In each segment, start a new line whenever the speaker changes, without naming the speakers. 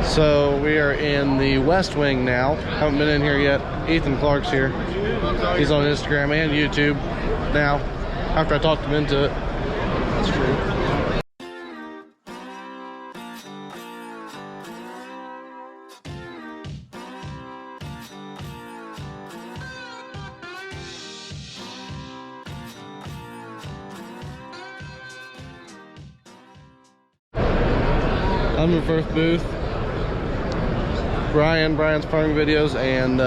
So we are in the West Wing now. Haven't been in here yet. Ethan Clark's here. He's on Instagram and YouTube now, after I talked him into it. That's true. I'm in the first booth. Brian's farming videos, and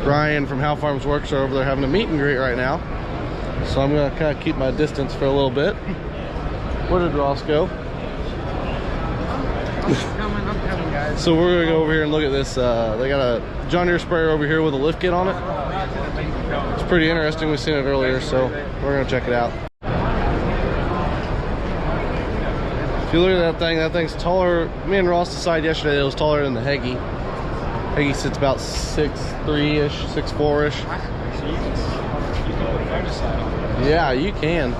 Brian from How Farms Works are over there having a meet and greet right now. So I'm gonna kind of keep my distance for a little bit. Where did Ross go?
I'm coming, guys.
So we're gonna go over here and look at this. They got a John Deere sprayer over here with a lift kit on it. It's pretty interesting. We've seen it earlier, so we're gonna check it out. If you look at that thing's taller. Me and Ross decided yesterday it was taller than the Heggie. Heggie sits about 6'3"-ish, 6'4"-ish. Yeah, you can.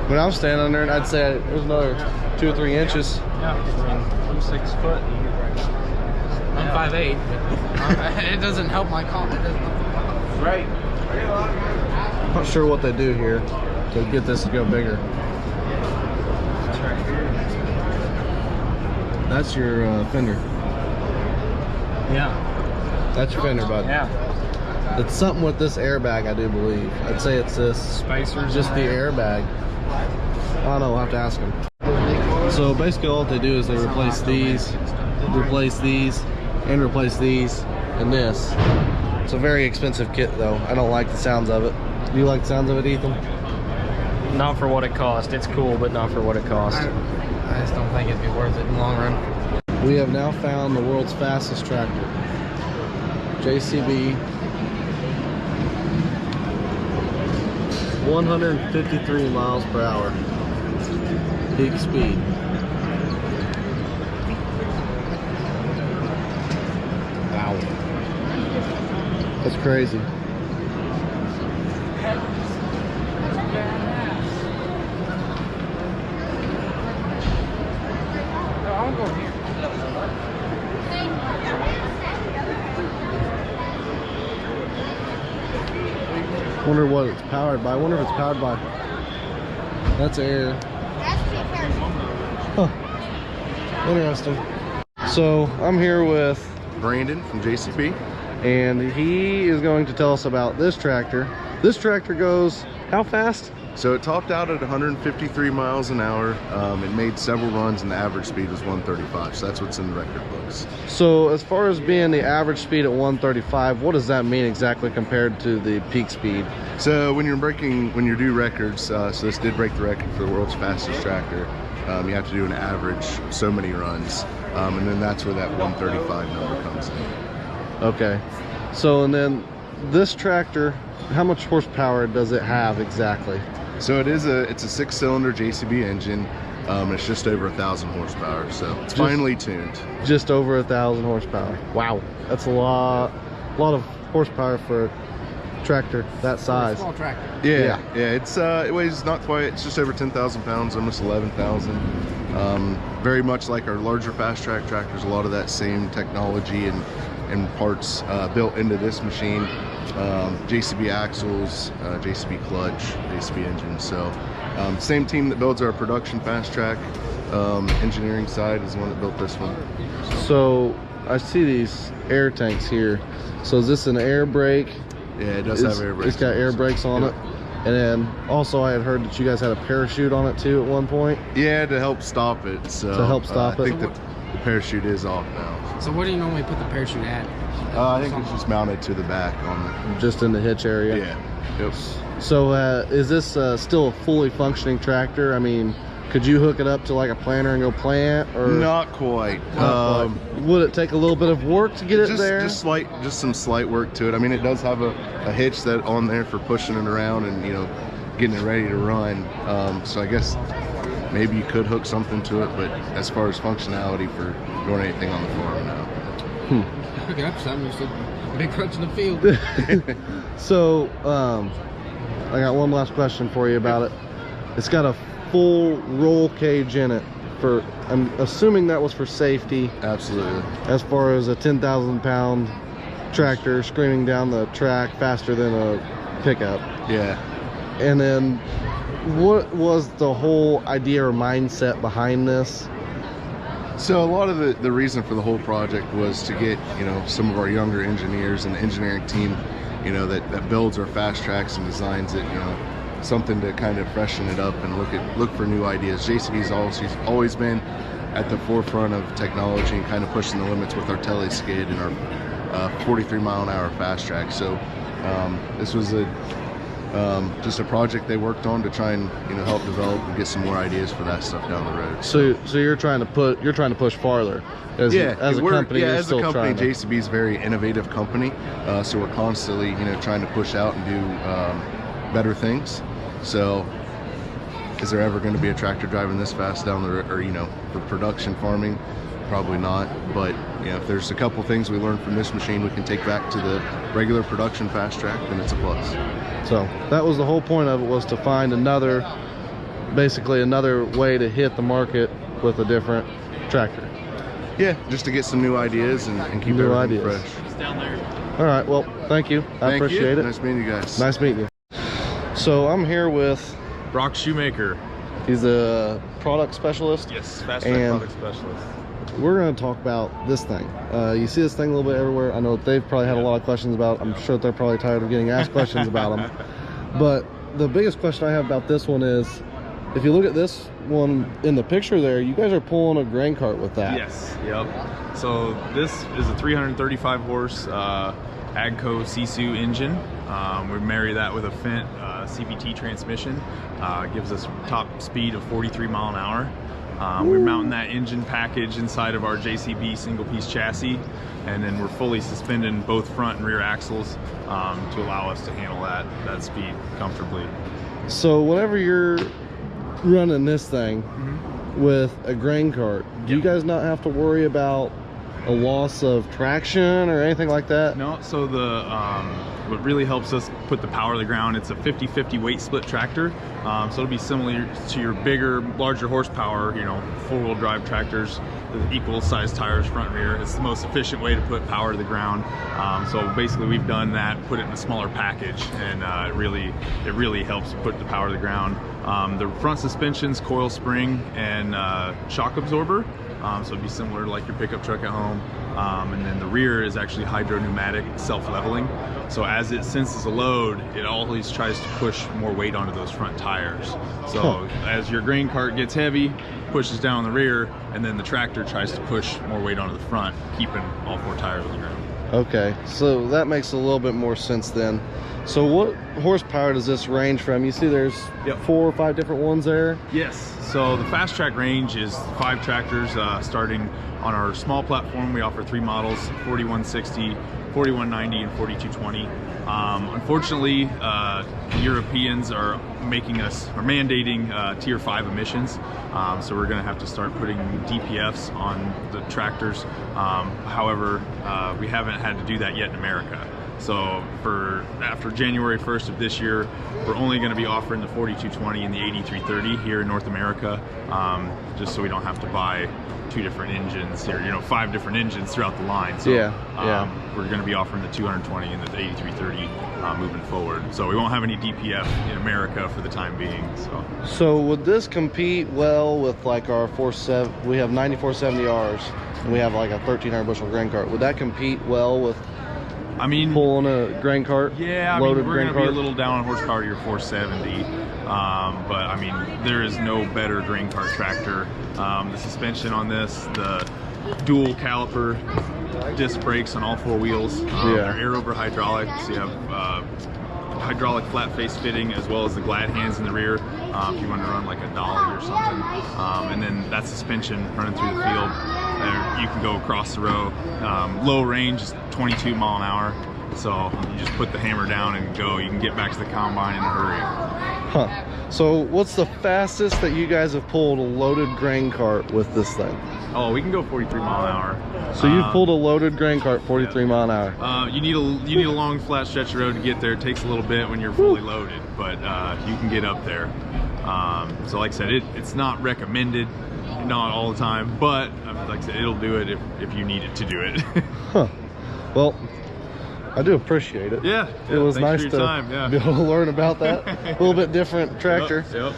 When I was standing under it, I'd say there's another 2 or 3 inches.
Yeah, I'm 6 foot. I'm 5'8". It doesn't help my confidence. Right.
I'm not sure what they do here to get this to go bigger. That's your fender.
Yeah.
That's your fender, bud.
Yeah.
It's something with this airbag, I do believe. I'd say it's this.
Spacers.
Just the airbag. I don't know, we'll have to ask them. So basically all they do is they replace these, and replace these, and this. It's a very expensive kit though. I don't like the sounds of it. Do you like the sounds of it, Ethan?
Not for what it cost. It's cool, but not for what it cost. I just don't think it'd be worth it in the long run.
We have now found the world's fastest tractor. JCB. 153 miles per hour. Peak speed. Wow. That's crazy. Wonder what it's powered by. I wonder if it's powered by. That's air. Huh. Interesting. So I'm here with
Brandon from JCP,
and he is going to tell us about this tractor. This tractor goes how fast?
So it topped out at 153 miles an hour. It made several runs and the average speed was 135. So that's what's in the record books.
So as far as being the average speed at 135, what does that mean exactly compared to the peak speed?
So when you do records, so this did break the record for the world's fastest tractor. You have to do an average so many runs, and then that's where that 135 number comes in.
Okay. So and then this tractor, how much horsepower does it have exactly?
So it's a 6-cylinder JCB engine. It's just over 1,000 horsepower, so it's finely tuned.
Just over 1,000 horsepower. Wow, that's a lot of horsepower for a tractor that size.
Small tractor.
Yeah. It weighs not quite. It's just over 10,000 pounds, almost 11,000. Very much like our larger Fastrac tractors. A lot of that same technology and parts built into this machine. JCB axles, JCB clutch, JCB engine. So same team that builds our production Fastrac engineering side is the one that built this one.
So I see these air tanks here. So is this an air brake?
Yeah, it does have air brakes.
It's got air brakes on it. And then also I had heard that you guys had a parachute on it too at one point.
Yeah, to help stop it. So
to help stop it.
I think the parachute is off now.
So what do you normally put the parachute at?
I think it's just mounted to the back on the...
Just in the hitch area?
Yeah. Yep.
So is this still a fully functioning tractor? I mean, could you hook it up to like a planter and go plant? Or
not quite.
Would it take a little bit of work to get it there?
Just some slight work to it. I mean, it does have a hitch that on there for pushing it around and, you know, getting it ready to run. So I guess maybe you could hook something to it, but as far as functionality for doing anything on the farm, no.
Hook it up to something, just a big crunch in the field.
So I got one last question for you about it. It's got a full roll cage in it. for, I'm assuming that was for safety.
Absolutely.
As far as a 10,000 pound tractor screaming down the track faster than a pickup.
Yeah.
And then what was the whole idea or mindset behind this?
So a lot of the reason for the whole project was to get, you know, some of our younger engineers and the engineering team, you know, that builds our fast tracks and designs it, you know, something to kind of freshen it up and look for new ideas. JCB's always been at the forefront of technology and kind of pushing the limits with our Tillage skid and our 43-mile-an-hour fast track. So this was just a project they worked on to try and, you know, help develop and get some more ideas for that stuff down the road.
So you're trying to push farther. As a company,
as a company, JCB is a very innovative company, so we're constantly, you know, trying to push out and do better things. So is there ever going to be a tractor driving this fast down the road, or, you know, for production farming? Probably not. But, you know, if there's a couple things we learned from this machine we can take back to the regular production fast track, then it's a plus.
So that was the whole point of it, was to find basically another way to hit the market with a different tractor.
Yeah, just to get some new ideas and keep everything fresh.
It's down there.
All right, well, thank you. I appreciate it.
Nice meeting you guys.
Nice meeting you. So I'm here with
Brock Shoemaker.
He's a product specialist.
Yes, Fast Track product specialist.
We're going to talk about this thing. You see this thing a little bit everywhere. I know they've probably had a lot of questions about it. I'm sure they're probably tired of getting asked questions about them. But the biggest question I have about this one is, if you look at this one in the picture there, you guys are pulling a grain cart with that.
Yes, yep. So this is a 335 horse Agco Sisu engine. We marry that with a Fendt CVT transmission. Gives us top speed of 43 mile an hour. We're mounting that engine package inside of our JCB single piece chassis, and then we're fully suspending both front and rear axles to allow us to handle that speed comfortably.
So whenever you're running this thing with a grain cart, do you guys not have to worry about a loss of traction or anything like that?
No, so what really helps us put the power to the ground, it's a 50-50 weight split tractor. So it'll be similar to your bigger, larger horsepower, you know, four-wheel drive tractors, the equal size tires front and rear. It's the most efficient way to put power to the ground. So basically we've done that, put it in a smaller package, and it really helps put the power to the ground. The front suspension's coil spring and shock absorber. So it'd be similar to like your pickup truck at home. And then the rear is actually hydro pneumatic self-leveling. So as it senses a load, it always tries to push more weight onto those front tires. So as your grain cart gets heavy, pushes down the rear, and then the tractor tries to push more weight onto the front, keeping all four tires on the ground.
Okay, so that makes a little bit more sense then. So what horsepower does this range from? You see there's 4 or 5 different ones there?
Yes, so the Fast Track range is 5 tractors starting on our small platform. We offer 3 models, 4160, 4190, and 4220. Unfortunately, Europeans are mandating tier 5 emissions. So we're gonna have to start putting DPFs on the tractors. However, we haven't had to do that yet in America. So after January 1st of this year, we're only going to be offering the 4220 and the 8330 here in North America, just so we don't have to buy 2 different engines, or 5 different engines throughout the line. So we're going to be offering the 220 and the 8330 moving forward. So we won't have any DPF in America for the time being.
So would this compete well with like our 47? We have 9470Rs, and we have like a 1300 bushel grain cart. Would that compete well with? I mean, pulling a grain cart?
Yeah, we're going to be a little down on horsepower to your 470. But I mean, there is no better grain cart tractor. The suspension on this, the dual caliper disc brakes on all 4 wheels. They're air over hydraulic, so you have hydraulic flat face fitting as well as the glad hands in the rear if you want to run like a dolly or something. And then that suspension running through the field. You can go across the row. Low range is 22 mile an hour, so you just put the hammer down and go. You can get back to the combine in a hurry.
So what's the fastest that you guys have pulled a loaded grain cart with this thing?
Oh, we can go 43 mile an hour.
So you've pulled a loaded grain cart 43 mile an hour.
You need a long flat stretch of road to get there. It takes a little bit when you're fully loaded, but you can get up there. So like I said, it's not recommended not all the time, but like I said, it'll do it if you need it to do it.
Huh. Well, I do appreciate it.
Yeah,
it was nice to be able to learn about that. A little bit different tractor.
Yep.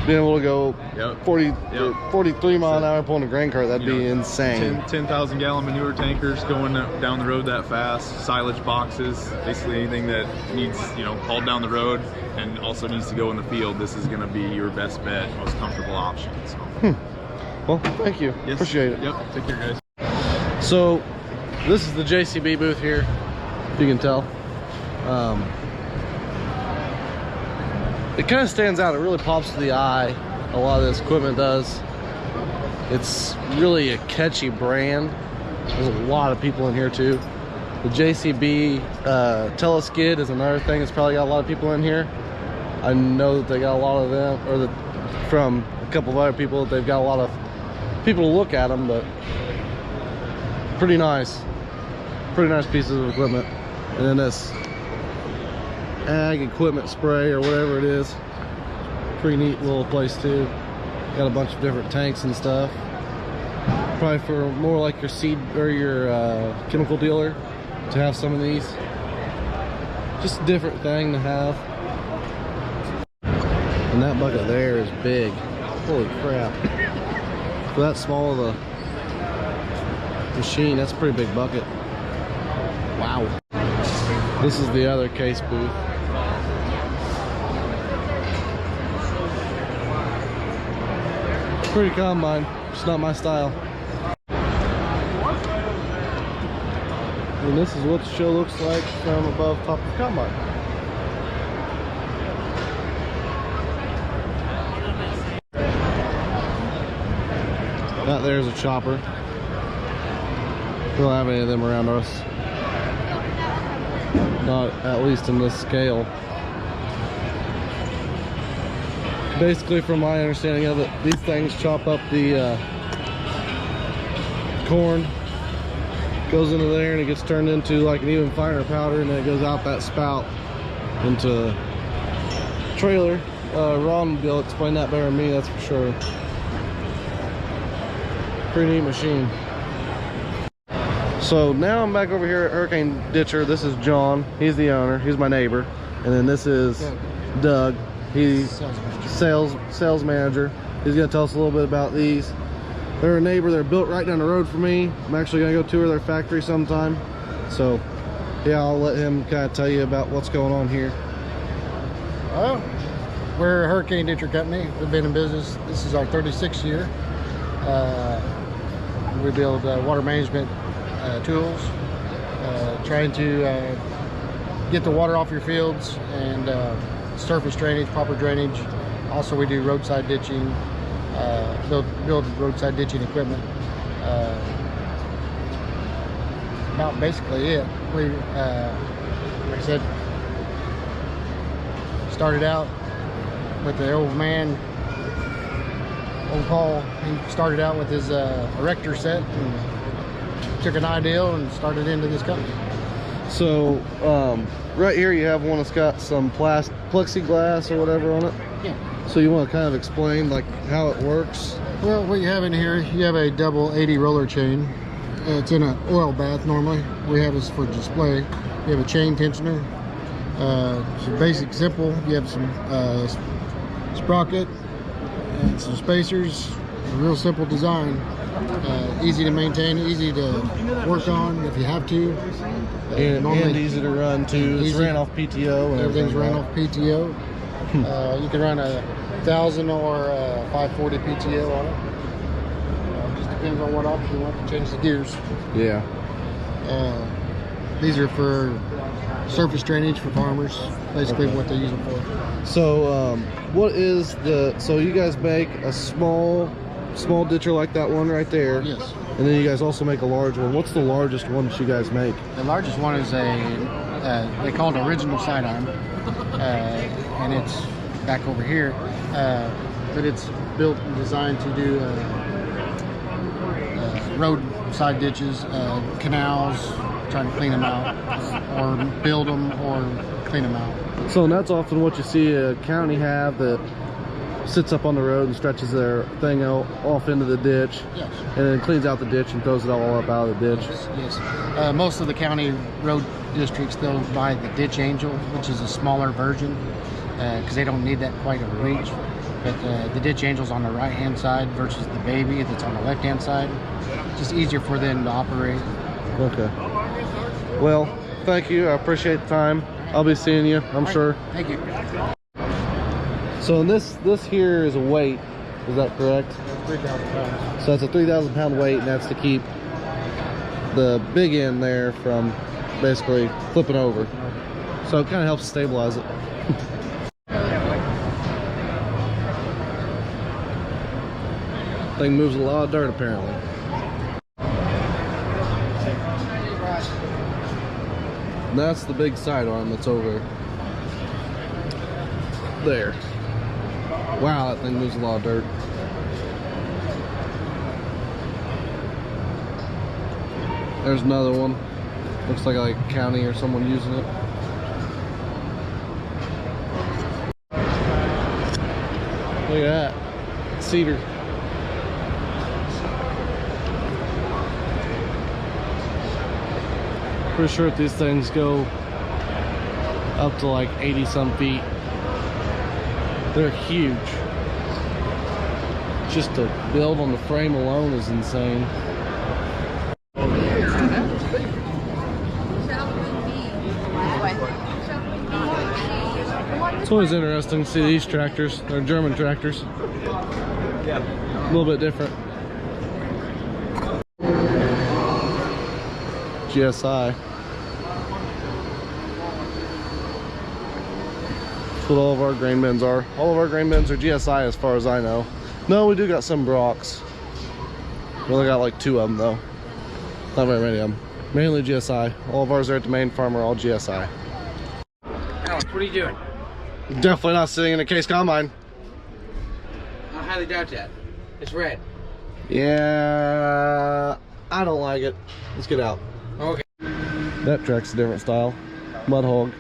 Being able to go 43 mile an hour pulling a grain cart, that'd be insane.
10,000 gallon manure tankers going down the road that fast, silage boxes, basically anything that needs, hauled down the road and also needs to go in the field. This is going to be your best bet, most comfortable option. So.
Well, thank you.
Yes.
Appreciate it.
Yep. Take care, guys.
So, this is the JCB booth here, if you can tell. It kind of stands out. It really pops to the eye. A lot of this equipment does. It's really a catchy brand. There's a lot of people in here too. The JCB Teleskid is another thing that's probably got a lot of people in here. I know that they got a lot of them, or from a couple of other people, they've got a lot of people to look at them, but pretty nice pieces of equipment. And then this ag equipment spray or whatever it is, pretty neat little place too. Got a bunch of different tanks and stuff, probably for more like your seed or your chemical dealer to have some of these. Just a different thing to have. And that bucket there is big. Holy crap. For that small of a machine, that's a pretty big bucket. Wow. This is the other case booth. Pretty combine, just not my style. And this is what the show looks like from above top of the combine. That there's a chopper. We don't have any of them around us. Not at least in this scale. Basically, from my understanding of it, these things chop up the corn, goes into there, and it gets turned into like an even finer powder, and then it goes out that spout into a trailer. Ron will explain that better than me, that's for sure. Pretty neat machine. So now I'm back over here at Hurricane Ditcher. This is John, he's the owner, he's my neighbor, and then this is Doug. He's sales manager. He's gonna tell us a little bit about these. They're a neighbor. They're built right down the road from me. I'm actually gonna go tour their factory sometime. So yeah, I'll let him kind of tell you about what's going on here.
Well, we're a Hurricane Ditcher company. We've been in business. This is our 36th year. We build water management tools, trying to get the water off your fields and surface drainage, proper drainage. Also, we do roadside ditching, build roadside ditching equipment. About basically it. We, like I said, started out with the old man, old Paul. He started out with his erector set and took an ideal and started into this company.
So right here you have one that's got some plexiglass or whatever on it.
Yeah.
So you want to kind of explain like how it works?
Well, what you have in here, you have a double 80 roller chain. It's in an oil bath normally. We have this for display. You have a chain tensioner. It's a basic, simple. You have some sprocket and some spacers. A real simple design. Easy to maintain, easy to work on if you have to.
And easy to run too. It's ran off PTO. And
everything's ran off PTO. You can run a 1000 or 540 PTO on it. Just depends on what option you want to change the gears.
Yeah.
These are for surface drainage for farmers. Basically, what they use them for.
So, what is the? So you guys make a small ditcher like that one right there.
Yes.
And then you guys also make a large one. What's the largest one that you guys make?
The largest one is they call it original sidearm, and it's back over here. But it's built and designed to do roadside ditches, canals, trying to clean them out, or build them or clean them out.
So that's often what you see a county have, that sits up on the road and stretches their thing out off into the ditch.
Yes.
And then cleans out the ditch and throws it all up out of the ditch.
Yes. Most of the county road districts, they'll buy the Ditch Angel, which is a smaller version, because they don't need that quite a reach. But the Ditch Angel's on the right-hand side versus the Baby that's on the left-hand side. Just easier for them to operate.
Okay. Well, thank you. I appreciate the time. I'll be seeing you, I'm sure.
Thank you.
So this here is a weight. Is that correct?
3,000 pounds.
So that's a 3,000 pound weight, and that's to keep the big end there from basically flipping over. So it kind of helps stabilize it. Thing moves a lot of dirt apparently. And that's the big sidearm that's over there. Wow, that thing moves a lot of dirt. There's another one. Looks like a county or someone using it. Look at that. Cedar. Pretty sure these things go up to like 80 some feet. They're huge. Just to build on the frame alone is insane. It's always interesting to see these tractors. They're German tractors. A little bit different. GSI. That's what all of our grain bins are. All of our grain bins are GSI as far as I know. No, we do got some Brocks. We only got like 2 of them though. Not very many of them. Mainly GSI. All of ours are at the main farm are all GSI.
Alex, what are you doing?
Definitely not sitting in a case combine.
I highly doubt that. It's red.
Yeah, I don't like it. Let's get out.
Okay.
That track's a different style. Mud hog.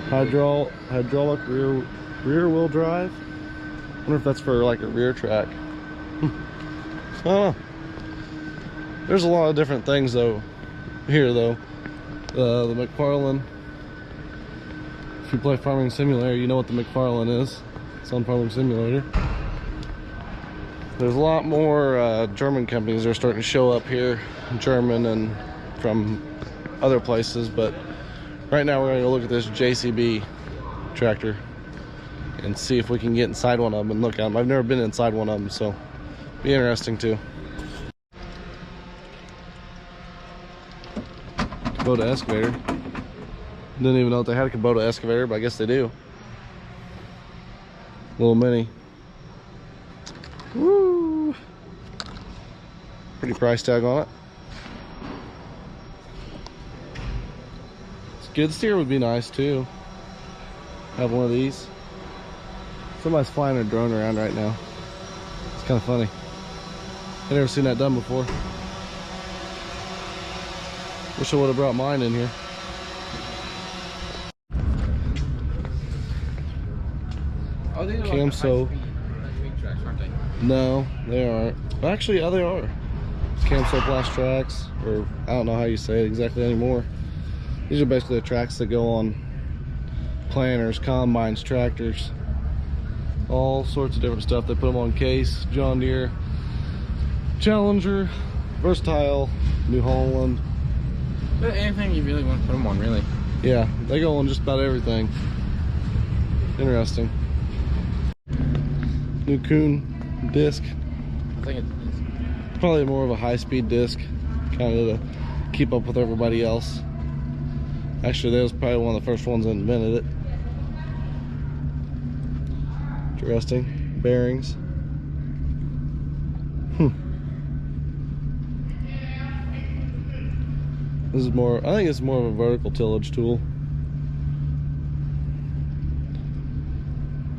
Hydraulic rear wheel drive. I wonder if that's for like a rear track. I don't know. There's a lot of different things though here though. The McFarlane. If you play Farming Simulator, you know what the McFarlane is. It's on Farming Simulator. There's a lot more German companies that are starting to show up here, German and from other places, but right now we're going to go look at this JCB tractor and see if we can get inside one of them and look at them. I've never been inside one of them, so be interesting too. Kubota excavator. Didn't even know if they had a Kubota excavator, but I guess they do. Little mini. Woo! Pretty price tag on it. Skid steer would be nice too. Have one of these. Somebody's flying a drone around right now. It's kind of funny. I've never seen that done before. Wish I would have brought mine in here.
Oh, these are like
Camso.
high-speed tracks, aren't they?
No, they aren't. Actually, yeah, they are. Camso Blast tracks, or I don't know how you say it exactly anymore. These are basically the tracks that go on planters, combines, tractors, all sorts of different stuff. They put them on Case, John Deere, Challenger, Versatile, New Holland.
But anything you really want to put them on, really.
Yeah, they go on just about everything. Interesting. New Kuhn disc.
I think it's
Probably more of a high-speed disc, kind of to keep up with everybody else. Actually, that was probably one of the first ones that invented it. Interesting. Bearings. This is more, I think it's more of a vertical tillage tool.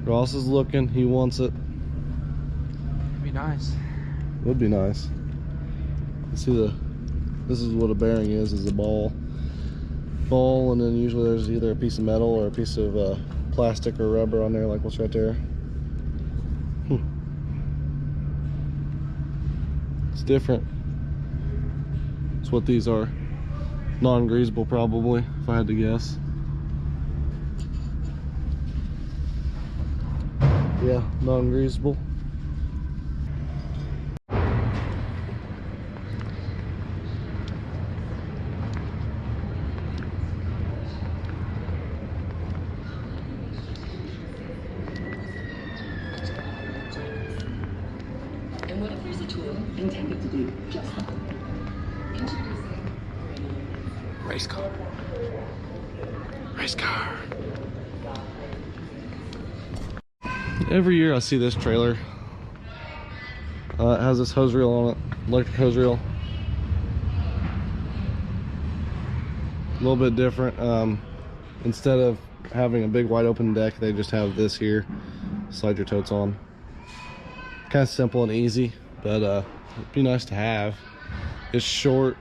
Ross is looking, he wants it.
it'd be nice.
Would be nice. Let's see this is what a bearing is a ball, and then usually there's either a piece of metal or a piece of plastic or rubber on there like what's right there. It's different. It's what these are. Non-greasable probably, if I had to guess. Yeah, non-greasable.
And what if there's a tool intended to do just that? Introducing
Racecar. Racecar.
Every year I see this trailer. It has this hose reel on it, electric hose reel. A little bit different. Instead of having a big wide open deck, they just have this here. Slide your totes on. Kind of simple and easy, but it'd be nice to have. It's short.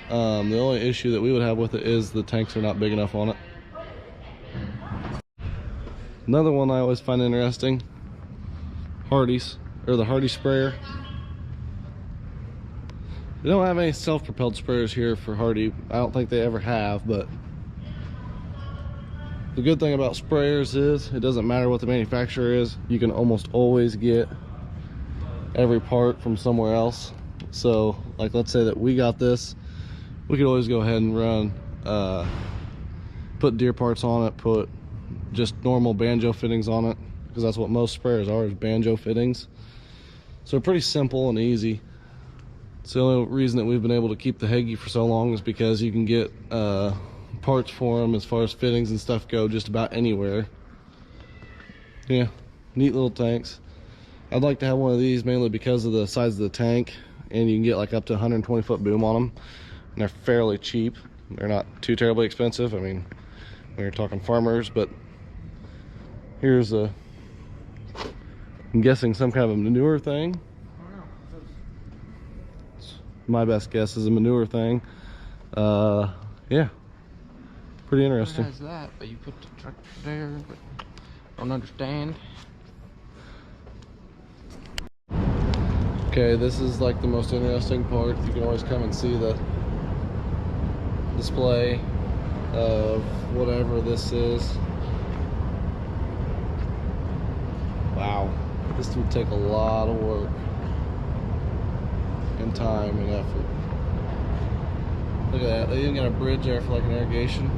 The only issue that we would have with it is the tanks are not big enough on it. Another one I always find interesting, Hardy's, or the Hardy sprayer. We don't have any self-propelled sprayers here for Hardy. I don't think they ever have, but the good thing about sprayers is it doesn't matter what the manufacturer is. You can almost always get every part from somewhere else. So like, let's say that we got this, we could always go ahead and run put deer parts on it, put just normal banjo fittings on it, because that's what most sprayers are, is banjo fittings. So pretty simple and easy. It's the only reason that we've been able to keep the Heggie for so long is because you can get parts for them as far as fittings and stuff go just about anywhere. Yeah, neat little tanks. I'd like to have one of these mainly because of the size of the tank, and you can get like up to 120 foot boom on them, and they're fairly cheap. They're not too terribly expensive. I mean, when you're talking farmers, but here's a, I'm guessing some kind of a manure thing. My best guess is a manure thing. Yeah, pretty interesting.
It has that, but you put the tractor there, but don't understand.
Okay, this is like the most interesting part. You can always come and see the display of whatever this is. Wow, this would take a lot of work and time and effort. Look at that, they even got a bridge there for like an irrigation.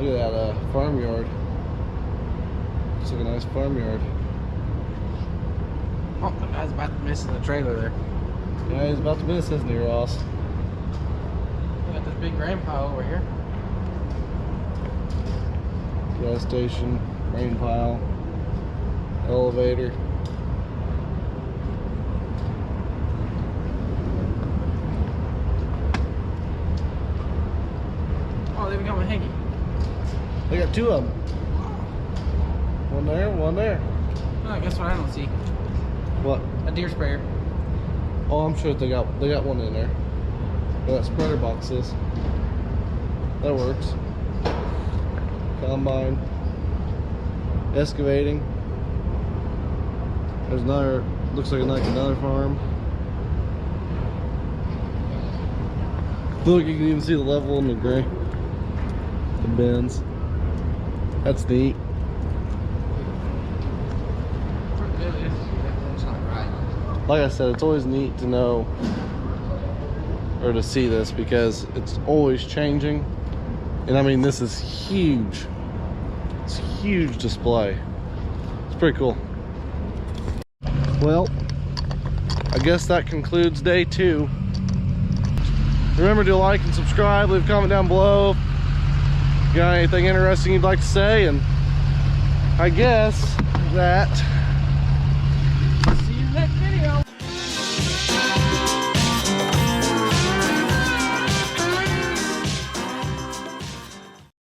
Look at that farmyard. It's like a nice farmyard.
Oh, the guy's about to miss in the trailer there.
Yeah, he's about to miss, isn't he, Ross?
We got this big rain pile over here.
Gas station, rain pile, elevator.
Oh, they become a Heggie.
They got two of them. One there, one there.
Oh, guess what I don't see?
What?
A deer sprayer.
Oh, I'm sure they got one in there. Where that spreader box is. That works. Combine. Excavating. There's another, looks like another farm. Look, you can even see the level in the gray. The bins. That's neat.
It's not right.
Like I said, it's always neat to know or to see this because it's always changing. And I mean, this is huge. It's a huge display. It's pretty cool. Well, I guess that concludes day 2. Remember to like and subscribe, leave a comment down below. Got anything interesting you'd like to say, and I guess that